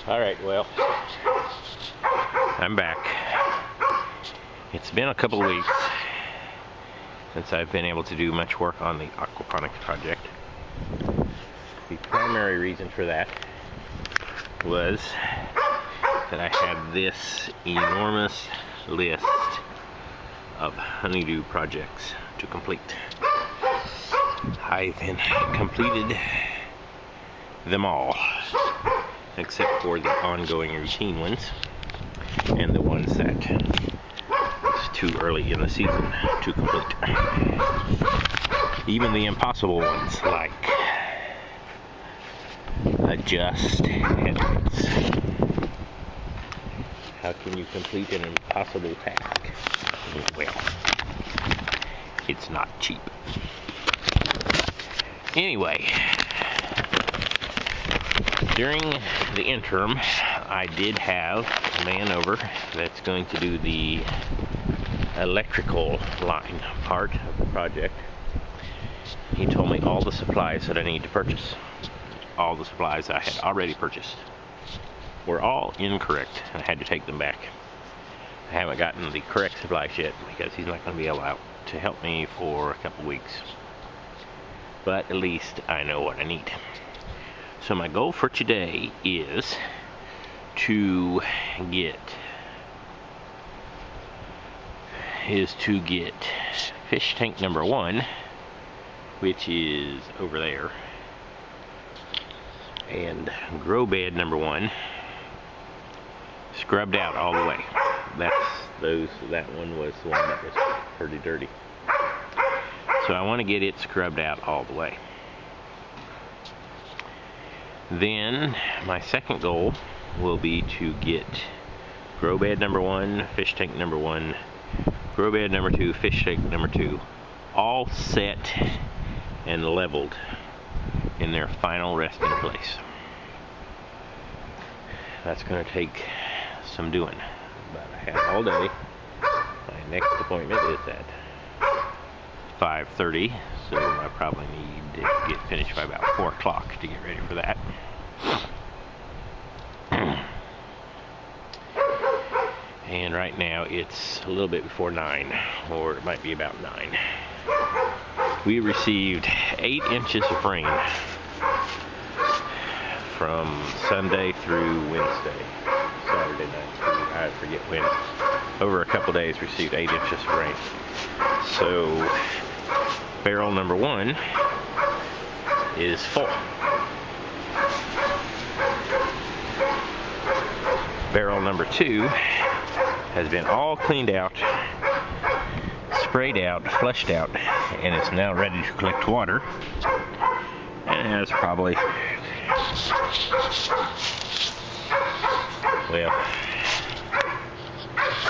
Alright, well, I'm back. It's been a couple of weeks since I've been able to do much work on the aquaponics project. The primary reason for that was that I had this enormous list of honeydew projects to complete. I've completed them all, except for the ongoing routine ones and the ones that it's too early in the season to complete. Even the impossible ones, like adjust headlights. How can you complete an impossible task? Well, it's not cheap. Anyway, during the interim, I did have a man over that's going to do the electrical line part of the project. He told me all the supplies that I need to purchase. All the supplies I had already purchased were all incorrect, and I had to take them back. I haven't gotten the correct supplies yet because he's not going to be able to help me for a couple weeks. But at least I know what I need. So my goal for today is to get fish tank number 1, which is over there, and grow bed number 1 scrubbed out all the way. That one was the one that was pretty dirty. So I want to get it scrubbed out all the way. Then my second goal will be to get grow bed number 1, fish tank number 1, grow bed number 2, fish tank number 2, all set and leveled in their final resting place. That's going to take some doing, but I have all day. My next appointment is at 5:30, so I probably need to get finished by about 4 o'clock to get ready for that. And right now it's a little bit before 9, or it might be about 9. We received 8 inches of rain from Sunday through Wednesday, Saturday night, I forget when. Over a couple days received 8 inches of rain. So barrel number 1 is full. Barrel number 2 has been all cleaned out, sprayed out, flushed out, and is now ready to collect water. And it has probably, well,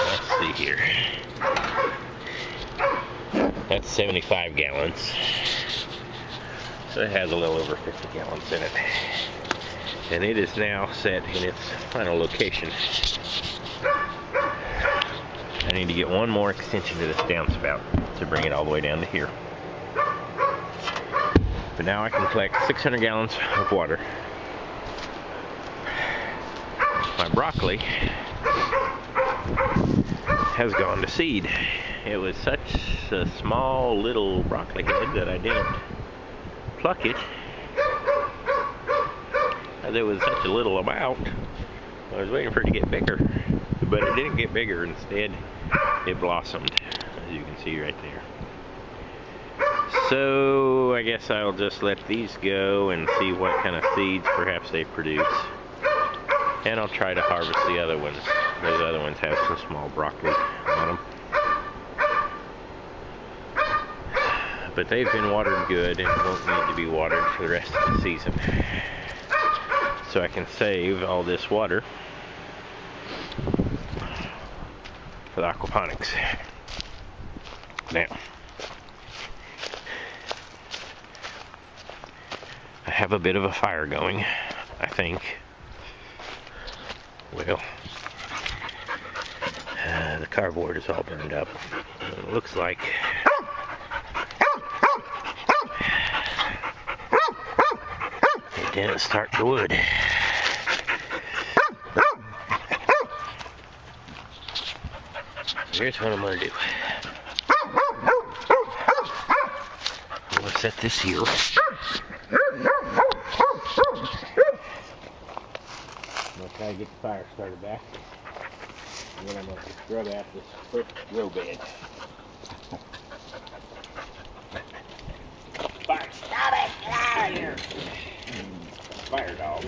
let's see here. That's 75 gallons. So it has a little over 50 gallons in it. And it is now set in its final location. I need to get one more extension to this downspout to bring it all the way down to here. But now I can collect 600 gallons of water. My broccoli has gone to seed. It was such a small little broccoli head that I didn't pluck it. There was such a little amount. I was waiting for it to get bigger, but it didn't get bigger. Instead, it blossomed, as you can see right there. So I guess I'll just let these go and see what kind of seeds perhaps they produce. And I'll try to harvest the other ones. Those other ones have some small broccoli on them. But they've been watered good and won't need to be watered for the rest of the season. So I can save all this water for the aquaponics. Now, I have a bit of a fire going, I think. Well, the cardboard is all burned up. It looks like it didn't start the wood. Here's what I'm going to do. I'm going to set this here. Once I get the fire started back, and then I'm going to scrub out this first grow bed. Fire, stop it! Get out of here! Fire dog.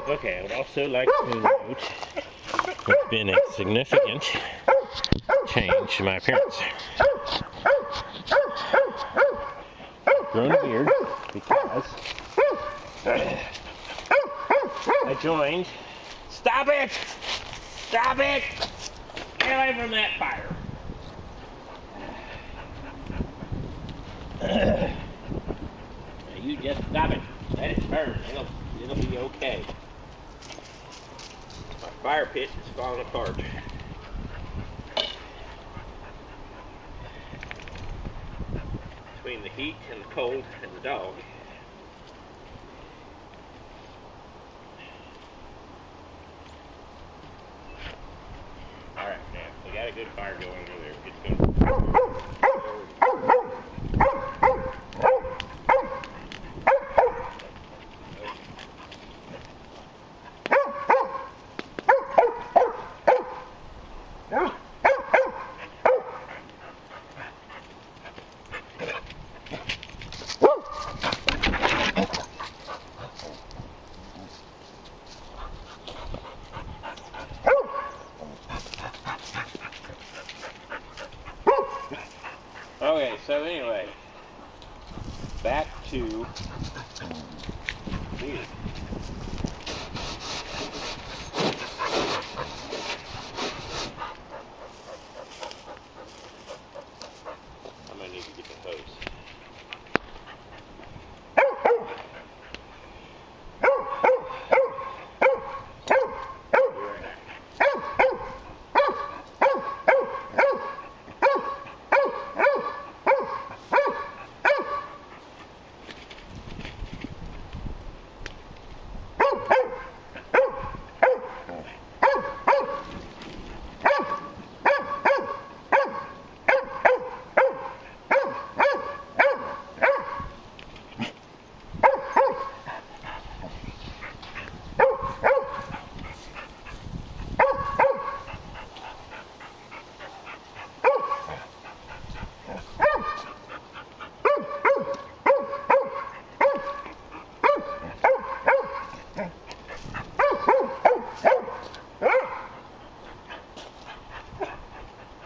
Okay, I would also like to note there's been a significant change to my appearance. Grown a beard because I joined. Stop it! Stop it! Get away from that fire. Now you just stop it. Let it burn. It'll be okay. My fire pit is falling apart. Between the heat and the cold and the dog. Alright, now we got a good fire going over there. It's good. Okay, so anyway, back to beard. I'm gonna need to get the hose.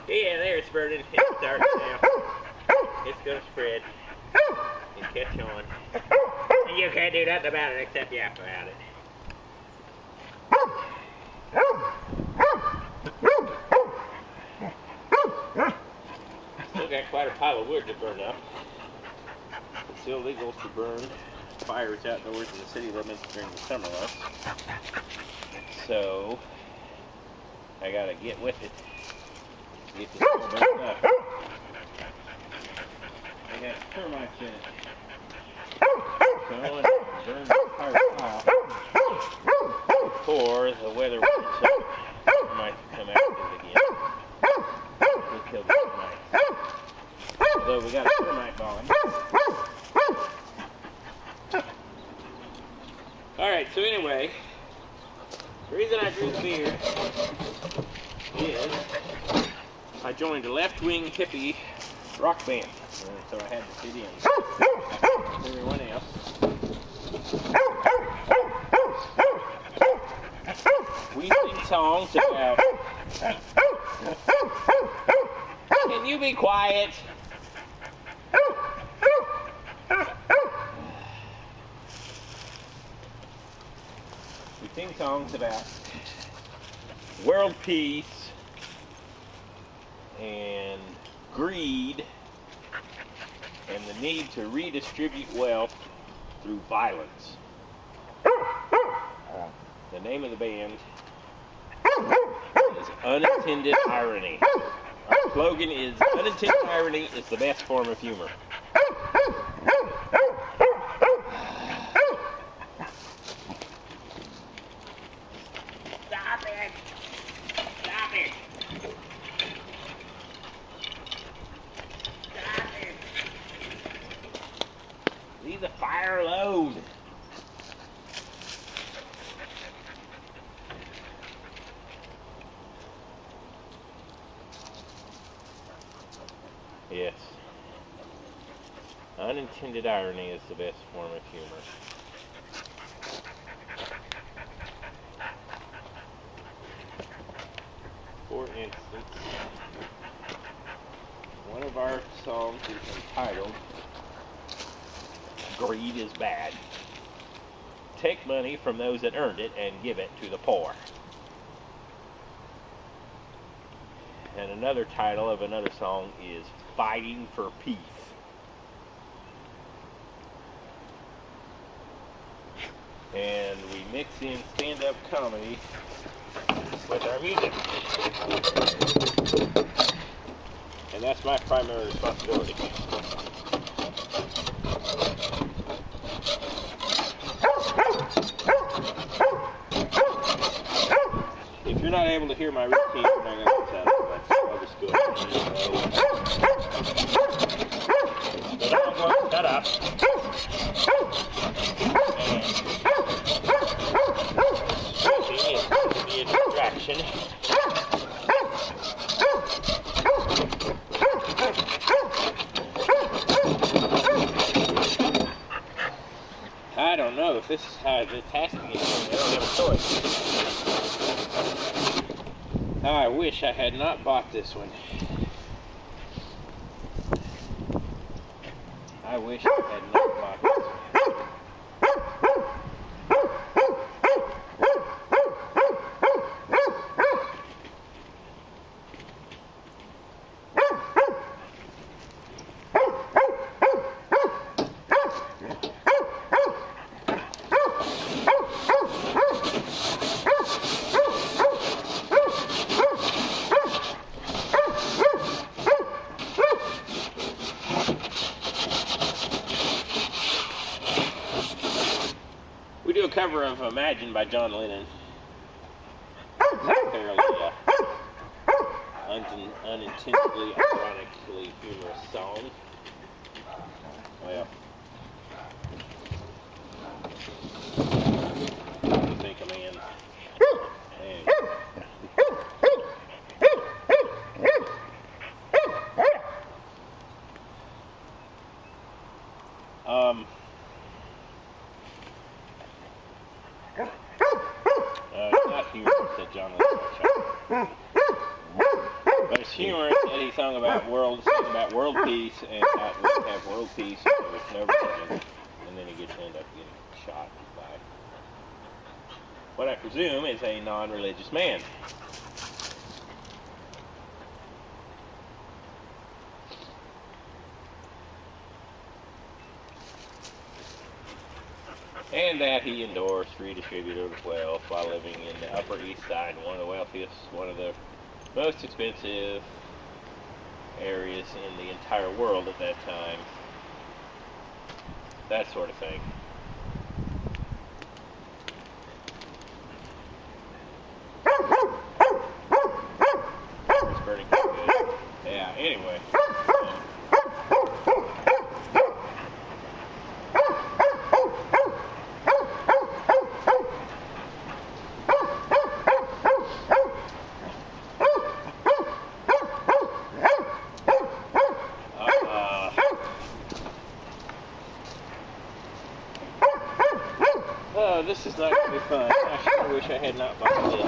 Yeah, there it's burning. It's starting now. It's gonna spread and catch on. And you can't do nothing about it except yap about it. Still got quite a pile of wood to burn up. It's illegal to burn fires outdoors in the city limits during the summer months. So I gotta get with it. Get this all burned up. I got termites in it. So I want to burn the fire off before the weather warms up. Termites come active again. We'll kill the termites. Although we got a termite bomb. Alright, so anyway, the reason I drew the beard is I joined a left-wing hippie rock band, so I had to fit in. Everyone else. We sing songs about... Can you be quiet? We sing songs about world peace and greed and the need to redistribute wealth through violence. The name of the band is Unintended Irony. Our slogan is unintended irony is the best form of humor. Stop it! Stop it! Stop it! Leave the fire alone. Yes. Unintended irony is the best form of humor. instance, one of our songs is entitled "Greed is Bad. Take money from those that earned it and give it to the poor." And another title of another song is "Fighting for Peace." And we mix in stand-up comedy with our music. And that's my primary responsibility. If you're not able to hear my routine, you're not going to get that. I'll just go ahead and the dog won't shut up. Switching is going to be a distraction. I don't know if this is how this has to get done. I don't have a choice. I wish I had not bought this one. I wish I had not bought this one. We do a cover of Imagine by John Lennon. It's a fairly unintentionally, ironically humorous song. Well, what do you think, man? It's not humorous, said John Lennon. But it's humorous that he sung about world peace, and that we can have world peace with no religion, and then he gets ended up getting shot by what I presume is a non-religious man. And that he endorsed redistributive wealth while living in the Upper East Side, one of the wealthiest, one of the most expensive areas in the entire world at that time. That sort of thing. It's pretty good. Yeah, anyway. Oh, this is not going to be fun. I sure wish I had not bought this.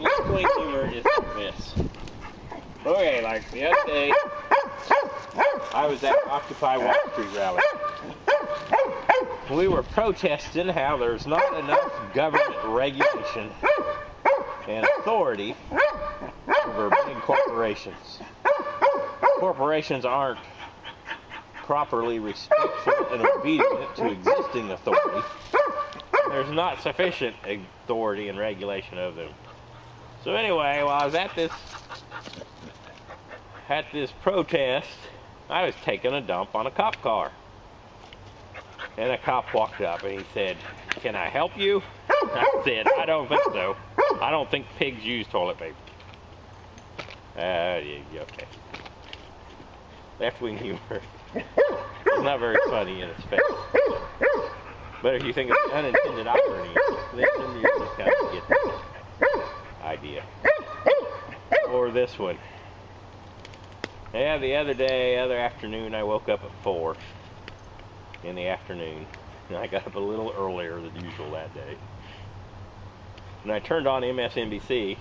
between humor is like this. Okay, like the other day, I was at Occupy Wall Street rally. We were protesting how there's not enough government regulation and authority over big corporations. Corporations aren't properly respectful and obedient to existing authority. There's not sufficient authority and regulation of them. So anyway, while I was at this protest, I was taking a dump on a cop car. And a cop walked up and he said, "Can I help you?" I said, "I don't think so. I don't think pigs use toilet paper." Yeah, okay. Left-wing humor. It's not very funny in its face. But if you think of the unintended irony, then you just kind of get the idea. Or this one. Yeah, the other afternoon, I woke up at 4 in the afternoon. And I got up a little earlier than usual that day. And I turned on MSNBC.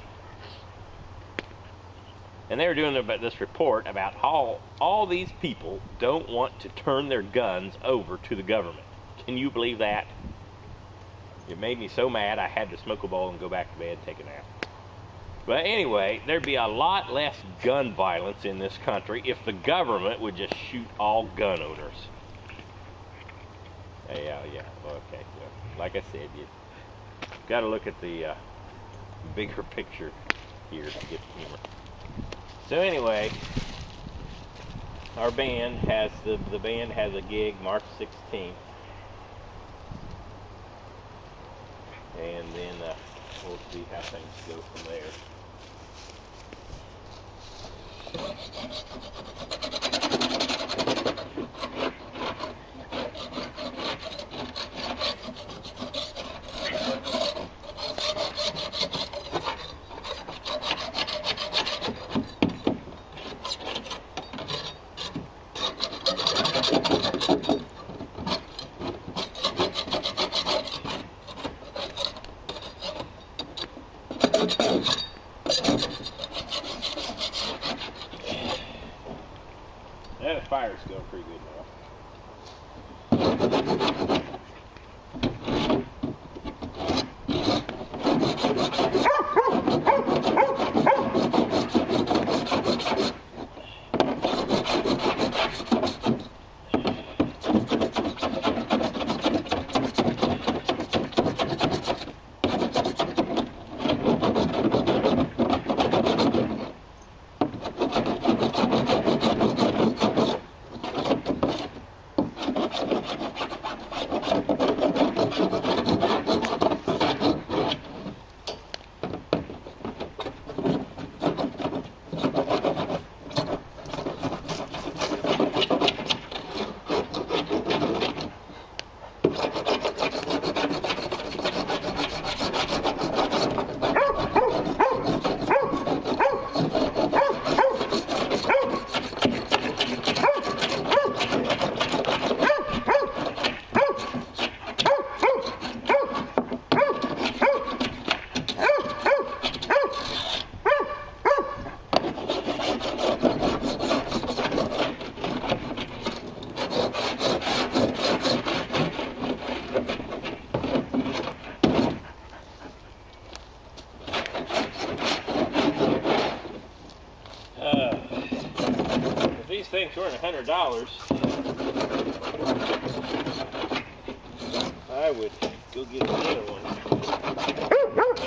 And they were doing this report about how all these people don't want to turn their guns over to the government. Can you believe that? It made me so mad I had to smoke a bowl and go back to bed and take a nap. But anyway, there'd be a lot less gun violence in this country if the government would just shoot all gun owners. Yeah, okay. Well, like I said, you got to look at the bigger picture here to get the humor. So anyway, our band has the band has a gig March 16th, and then we'll see how things go from there. That fire's going pretty good now. These things weren't $100, I would go get another one.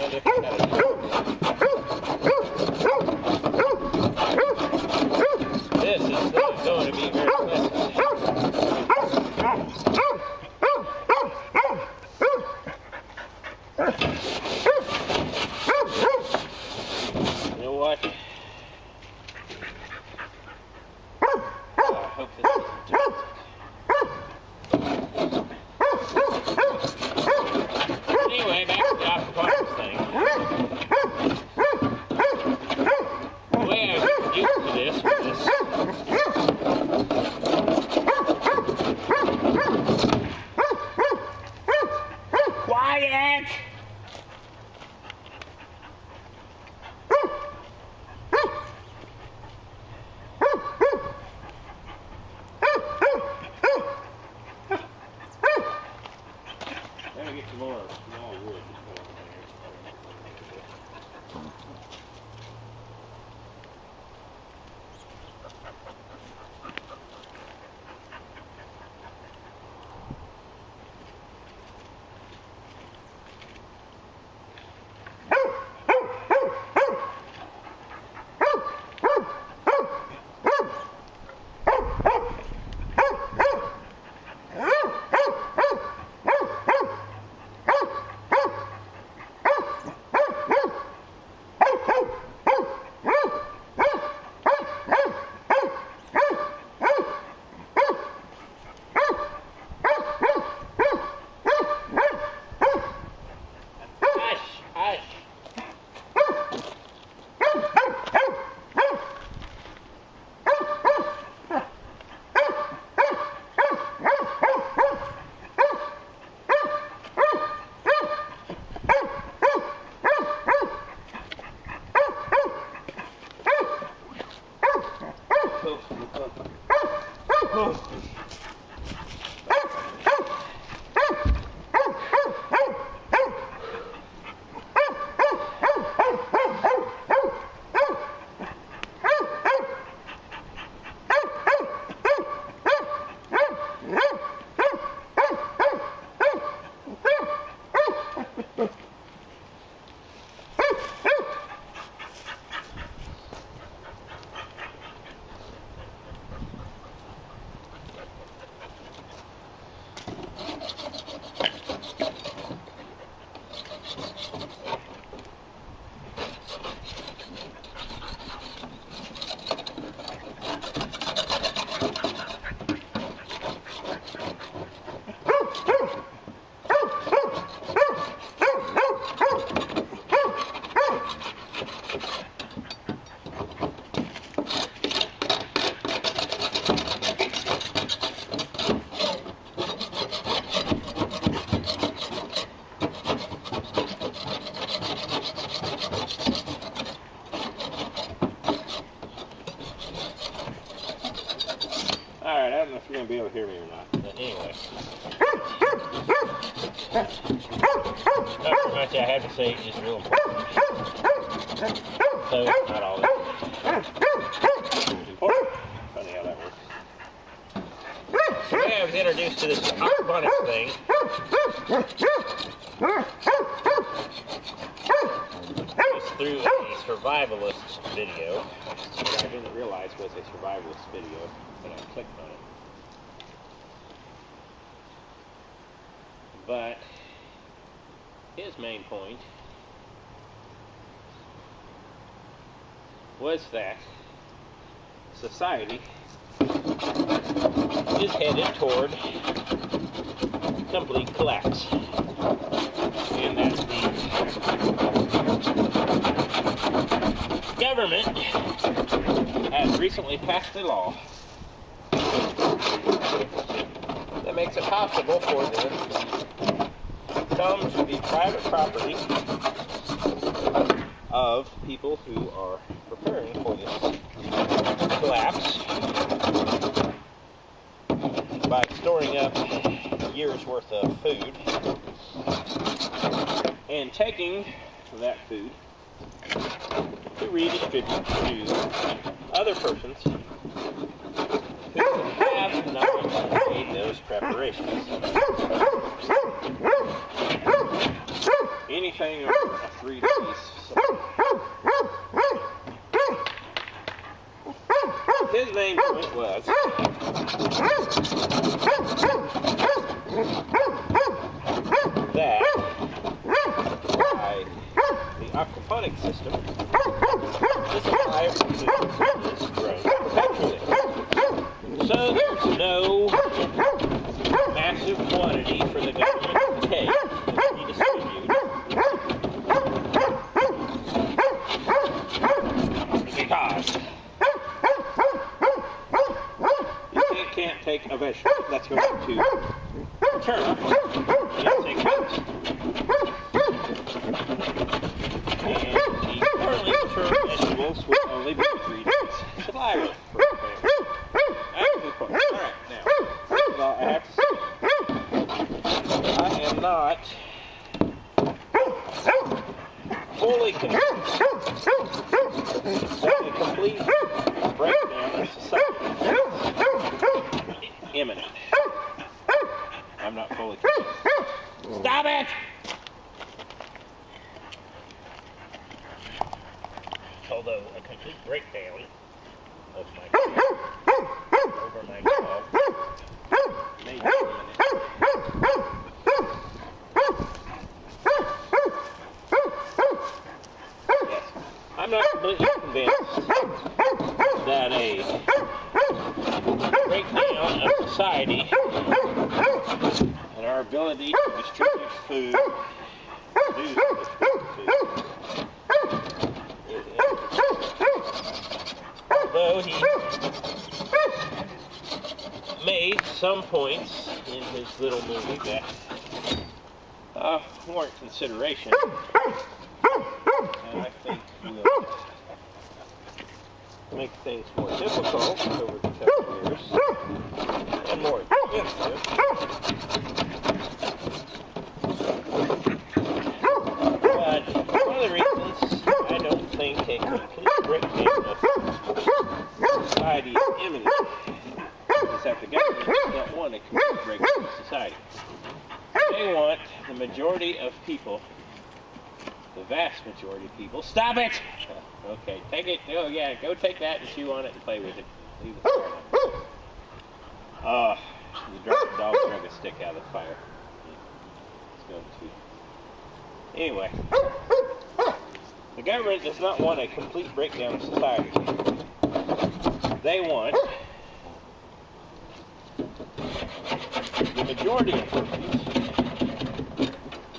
And if I had this is not going to be very pleasant. You know what? I hope this isn't too Anyway, back to the aquaponics thing. Alright, I don't know if you're going to be able to hear me or not, but anyway. Not much I have to say is just real important. So, not all that. Important. Funny how that works. So, I was introduced to this aquaponics thing. Through a survivalist video, which I didn't realize was a survivalist video, but I clicked on it. But his main point was that society is headed toward complete collapse, and that the government has recently passed a law that makes it possible for them to come to the private property of people who are preparing for this collapse by storing up years worth of food and taking that food to redistribute to other persons who have not made those preparations. Anything over a 3 days supply. His main point was that by the aquaponics system, the supply of food is grown perpetually. So there's no massive quantity for the government to take and redistribute, because you can't take a vegetable that's going to turn. You take fruits. And the currently matured vegetables will only be 3 days supply of for a family. That's a good point. Alright, now, first of all, I have to say, I am not fully convinced that a complete breakdown of society is imminent. I'm not fully convinced. Stop it! Although a complete breakdown of my over my dog may be imminent. Yes, I'm not completely convinced that a breakdown of society and our ability to distribute food, although he made some points in his little movie that warrant consideration, and I think will make things more difficult over the coming years and more expensive. But one of the reasons I don't think a complete breakdown of society is imminent is that the government does not want a complete breakdown of society. They want the majority of people, the vast majority of people. Stop it! Okay, take it. Oh yeah, go take that and chew on it and play with it. Leave the fire on. The dog drug a stick out of the fire. It's going to. Anyway, the government does not want a complete breakdown of society. They want the majority of persons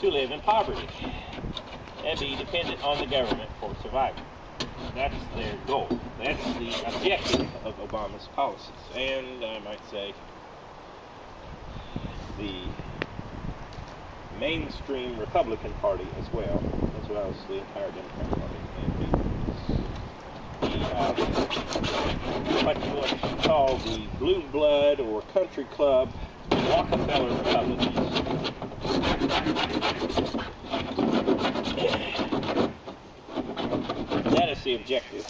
to live in poverty and be dependent on the government for survival. That's their goal. That's the objective of Obama's policies. And I might say the mainstream Republican Party as well, as well as the entire Democratic Party. What you want to call the blue blood or country club Rockefeller Republicans. That is the objective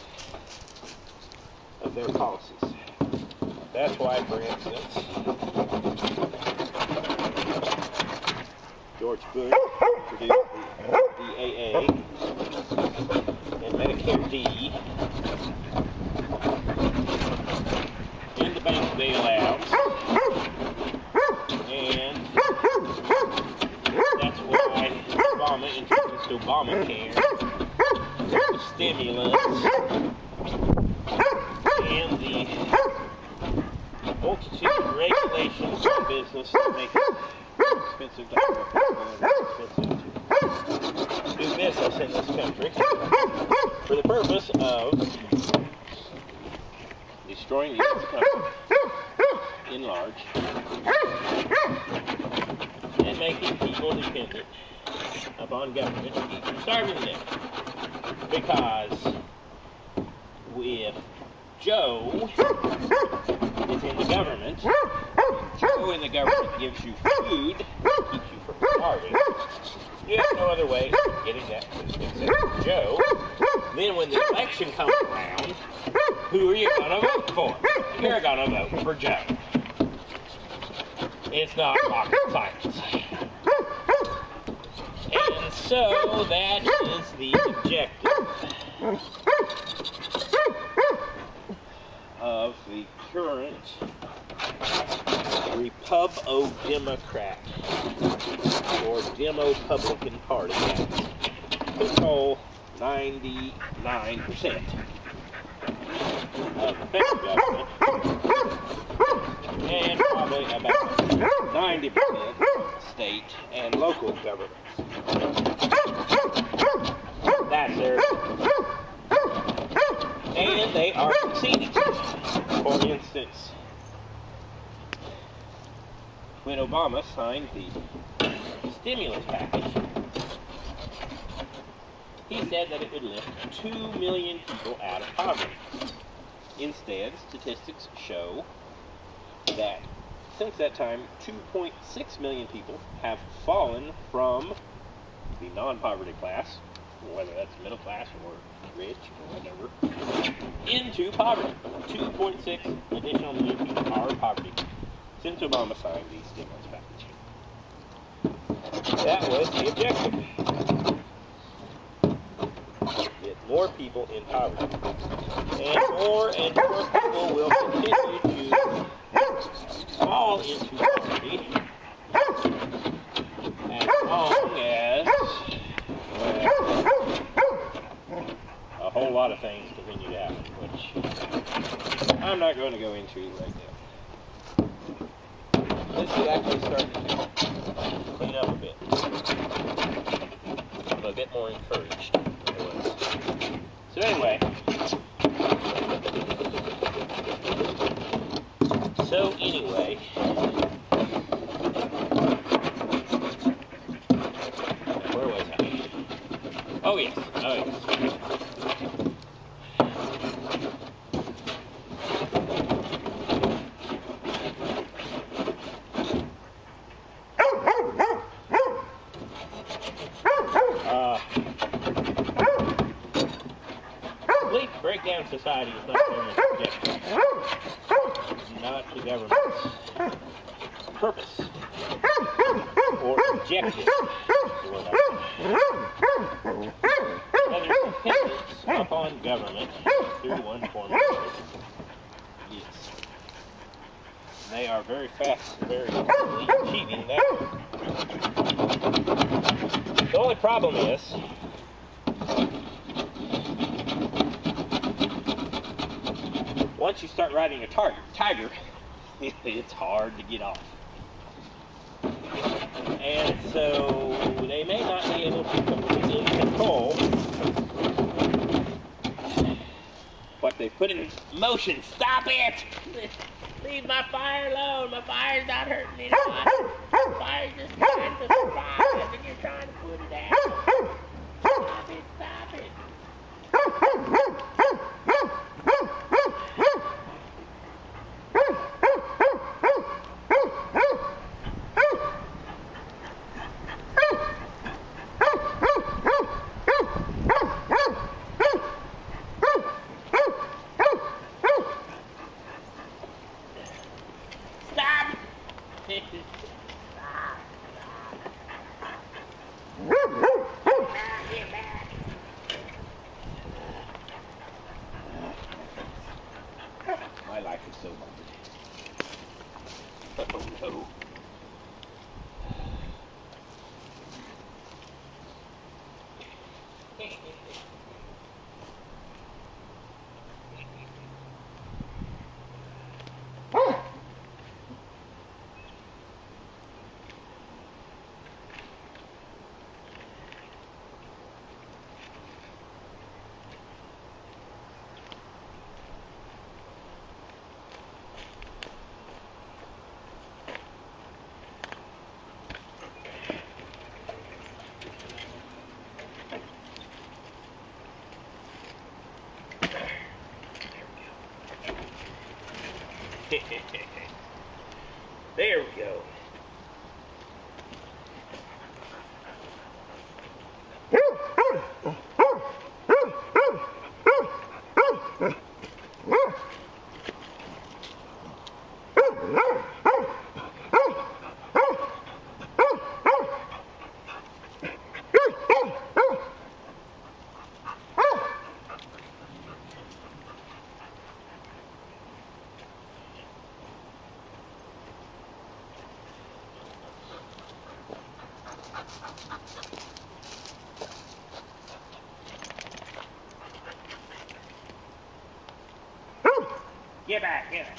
of their policies. That's why, for instance, George Bush introduced the AA and Medicare D and the bank bailouts, and that's why Obama introduced Obamacare, the stimulants, and the multitude of regulations on business that make it expensive to do business in this country for the purpose of destroying the U.S. economy in large and making people dependent upon government to keep from starving them. Because if Joe is in the government, Joe in the government gives you food, keeps you from starving, you have no other way of getting that food except Joe. Then when the election comes around, who are you going to vote for? You're going to vote for Joe. It's not rocket science. And so that is the objective of the current Repub-O-Democrat or Demo-Publican Party that control 99% of the federal government and probably about 90% of state and local governments. That's their, and they are succeeding. For instance, when Obama signed the stimulus package, he said that it would lift 2 million people out of poverty. Instead, statistics show that since that time, 2.6 million people have fallen from the non-poverty class, whether that's middle class or rich or whatever, into poverty. 2.6 additional million people are in poverty since Obama signed the stimulus package. That was the objective. Get more people in poverty. And more people will continue to fall into poverty as long as a whole lot of things continue to happen, which I'm not going to go into right now. This is actually starting to clean up a bit. I'm a bit more encouraged than I was. So anyway, where was I? Oh yes, oh yes. breakdown society is not government's objective. Not the government's purpose or objective. Rather, dependence upon government through one form or another. Yes. And they are very fast, very quickly achieving that. The only problem is, once you start riding a tiger, it's hard to get off. And so they may not be able to completely control what they put in motion. Stop it! Leave my fire alone. My fire's not hurting anybody. My fire's just trying to survive, and you're trying to put it out. Stop it! Stop it! My life is so lovely. Oh no. There we go. Get back, get back.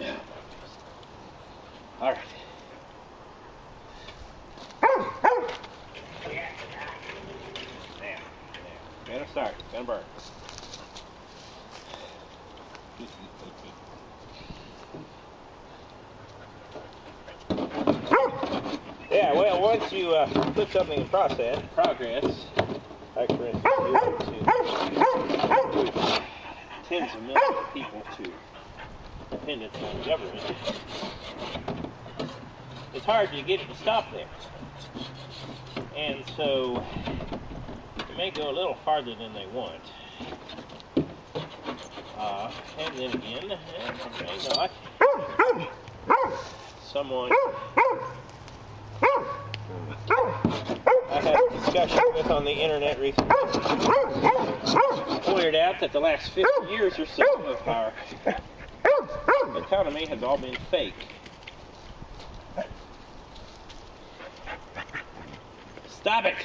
Yeah. All right. Yeah. There. Gonna start. Gonna burn. Yeah, well, once you put something in progress, like for instance, tens of millions of people to dependence on government, it's hard to get it to stop there. And so, it may go a little farther than they want. And then again, it may not. Someone I had a discussion with on the internet recently pointed out that the last 50 years or so of our economy has all been fake. Stop it!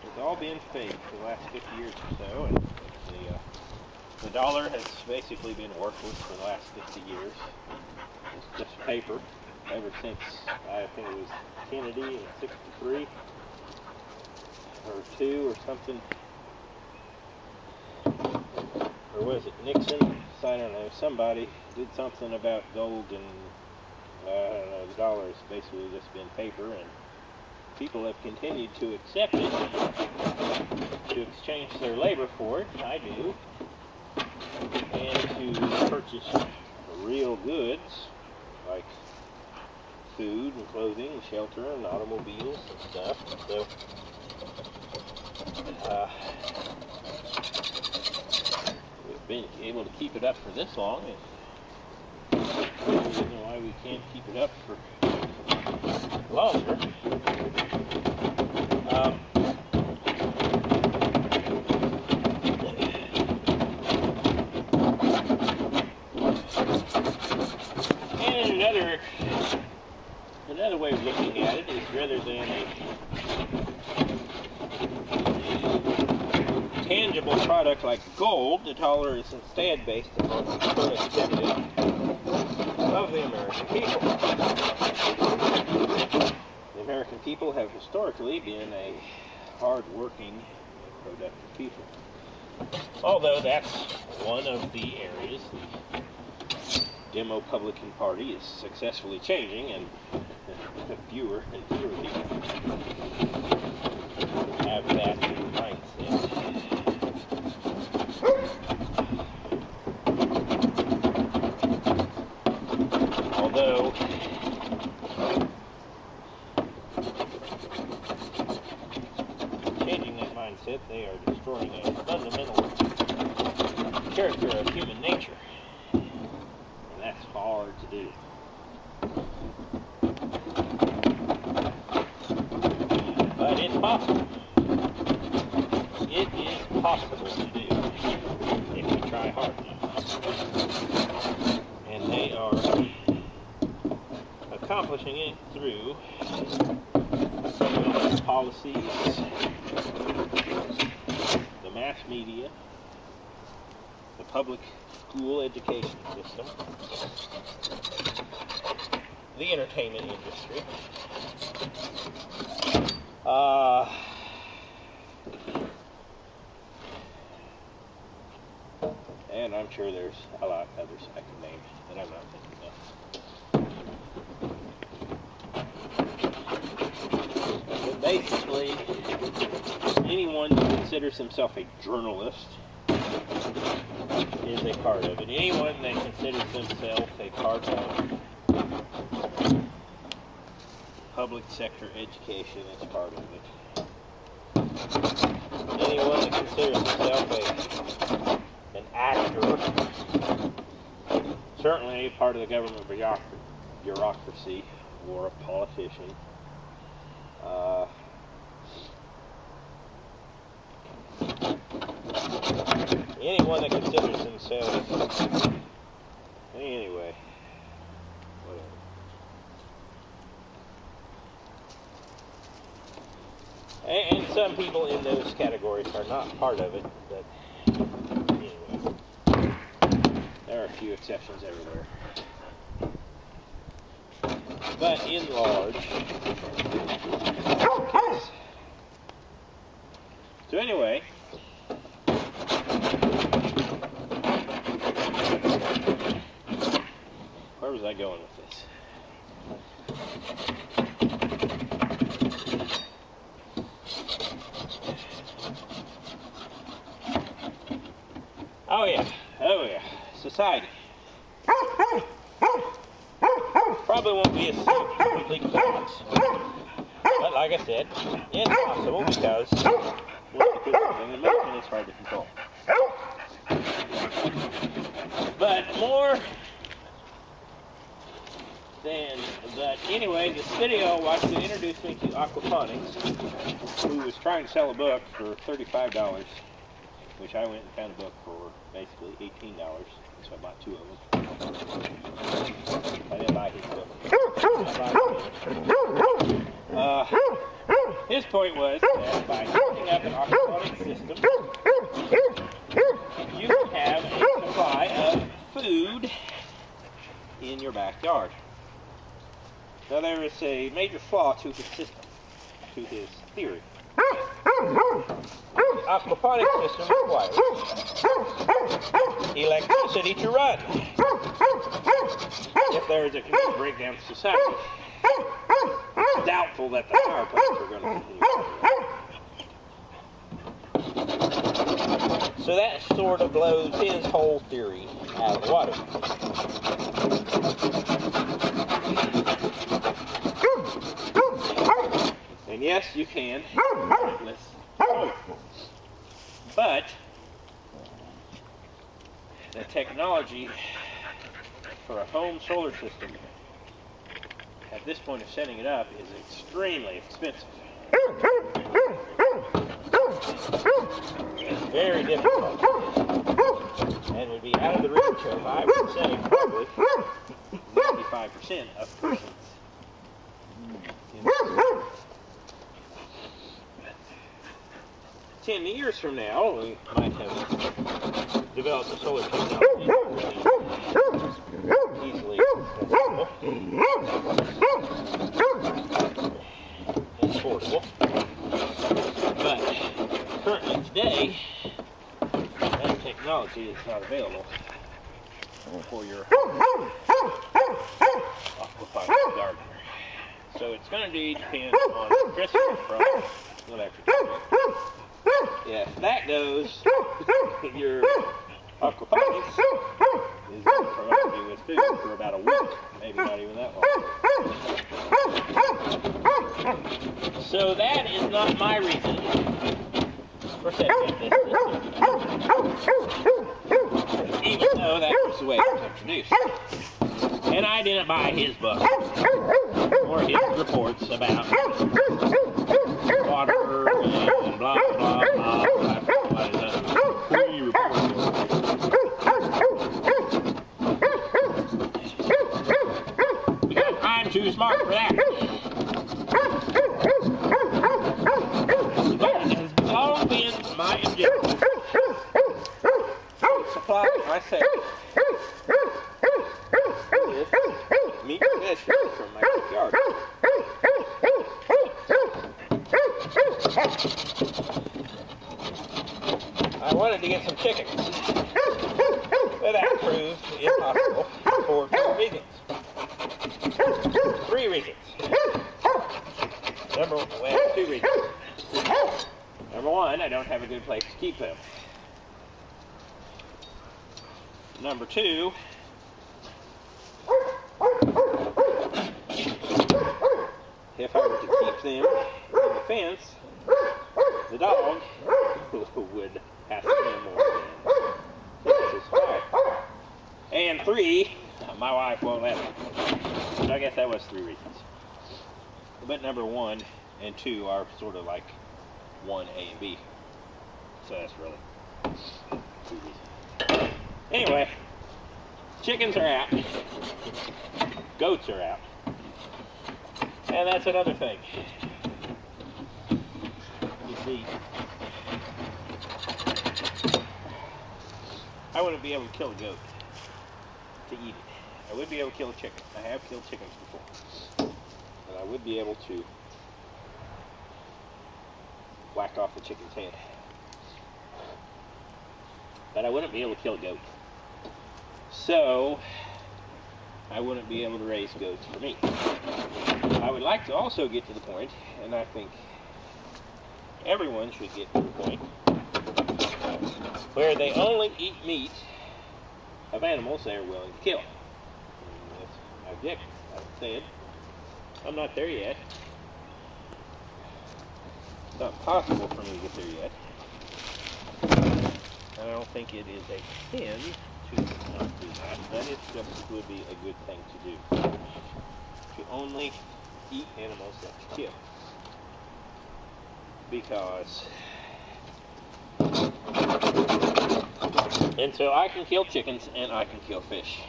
It's all been fake for the last 50 years or so, and the dollar has basically been worthless for the last 50 years. It's just paper ever since, I think it was Kennedy in 63 or 2 or something. Or was it Nixon? I don't know. Somebody did something about gold, and I don't know, the dollar has basically just been paper, and people have continued to accept it to exchange their labor for it, I do, and to purchase real goods like food and clothing and shelter and automobiles and stuff. So we've been able to keep it up for this long, and I don't know why we can't keep it up for longer. And another way of looking at it is, rather than a tangible product like gold, the dollar is instead based upon the productivity of the American people. The American people have historically been a hard-working, productive people. Although that's one of the areas the Demo-Publican Party is successfully changing, and fewer and fewer people have that mindset. Although changing that mindset, they are destroying a fundamental character of human nature. And that's hard to do. But it's possible. It is possible to do if we try hard enough. And they are accomplishing it through governmental policies, the mass media, the public school education system, the entertainment industry, and I'm sure there's a lot of others I can name that I'm not thinking of. But basically, anyone who considers himself a journalist is a part of it. Anyone that considers himself a part of public sector education is part of it. Anyone that considers himself an actor, certainly a part of the government bureaucracy or a politician. Anyone that considers themselves, anyway, whatever. And some people in those categories are not part of it, but anyway, there are a few exceptions everywhere. But in large, yes. So anyway, where was I going with this? Oh yeah, society. Probably won't be a complete collapse, but like I said, it's possible because in American it's hard to control. But anyway, this video was to introduce me to Aquaponics, who was trying to sell a book for $35, which I went and found a book for basically $18, so I bought two of them. I didn't buy his book. His point was that by setting up an aquaponics system, you can have a supply of food in your backyard. Now there is a major flaw to his system, to his theory. The aquaponics system requires electricity to run. If there is a complete breakdown in society, it's doubtful that the power plants are going to continue. So that sort of blows his whole theory out of the water. And yes, you can. But the technology for a home solar system at this point of setting it up is extremely expensive. It's very difficult. And would be out of the reach of, I would say, probably 95% of persons. 10 years from now, we might have developed a solar technology easily accessible and affordable. But currently today, that technology is not available for your aquaponics garden. So it's going to depend on electricity from electric project. If that goes, your aquaponics is going to provide you with food for about a week, maybe not even that long. So that is not my reason for setting up this system, even though that was the way it was introduced. And I didn't buy his book or his reports about water and blah, blah, blah. Free reports. Because I'm too smart for that. But it has long been my objective to supply myself with meat and vegetables from my backyard. I wanted to get some chickens, but that proved impossible for 2 reasons. 3 reasons. Well, 2 reasons. Number 1, I don't have a good place to keep them. Number 2, if I were to keep them in the fence, the dog would have to pay more than 5. And 3, my wife won't let me. So I guess that was 3 reasons. But number 1 and 2 are sort of like 1A and B. So that's really 2 reasons. Anyway, chickens are out. Goats are out. And that's another thing. You see, I wouldn't be able to kill a goat to eat it. I would be able to kill a chicken. I have killed chickens before. But I would be able to whack off the chicken's head. But I wouldn't be able to kill a goat. So, I wouldn't be able to raise goats for meat. I would like to also get to the point, and I think everyone should get to the point, where they only eat meat of animals they are willing to kill. And that's my objective. Like I said, I'm not there yet. It's not possible for me to get there yet. I don't think it is a sin to not do that. That is just would be a good thing to do. To only eat animals that you kill. Because and so I can kill chickens and I can kill fish.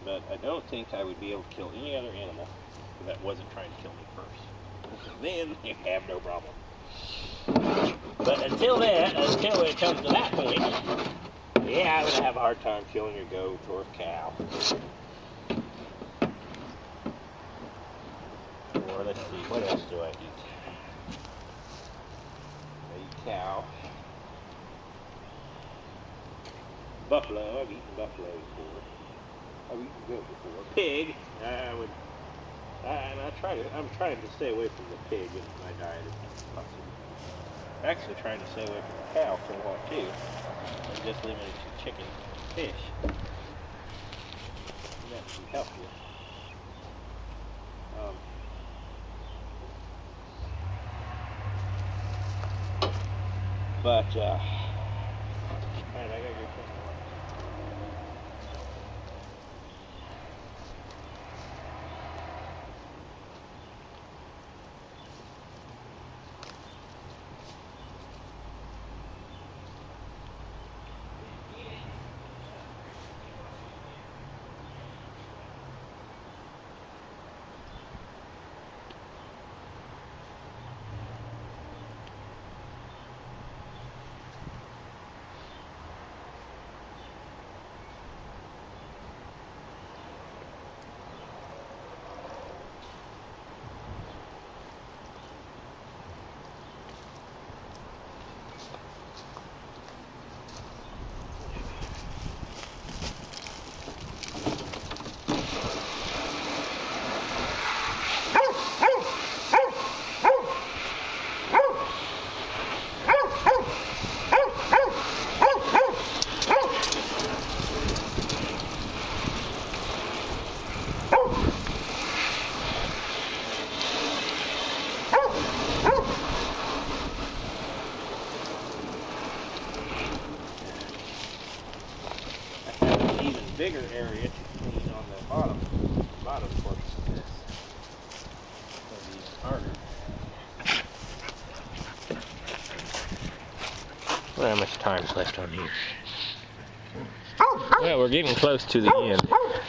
But I don't think I would be able to kill any other animal that wasn't trying to kill me first. Then you have no problem. But until then, until it comes to that point, yeah, I'm going to have a hard time killing a goat or a cow. Or let's see, what else do I eat? I eat cow. Buffalo, I've eaten buffalo before. I've eaten goat before. Pig, I'm trying to stay away from the pig in my diet as much as possible. actually trying to stay away from the cow for a while too. I'm just limited to chicken and fish. That should help you. But alright, I gotta go check it out. Bigger area to clean on the bottom portion of this. It'll be even harder. Well, how much time's left on here? Well, we're getting close to the end,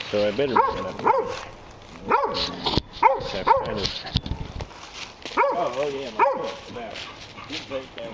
so I better get up here. Oh yeah, my foot. Get right there.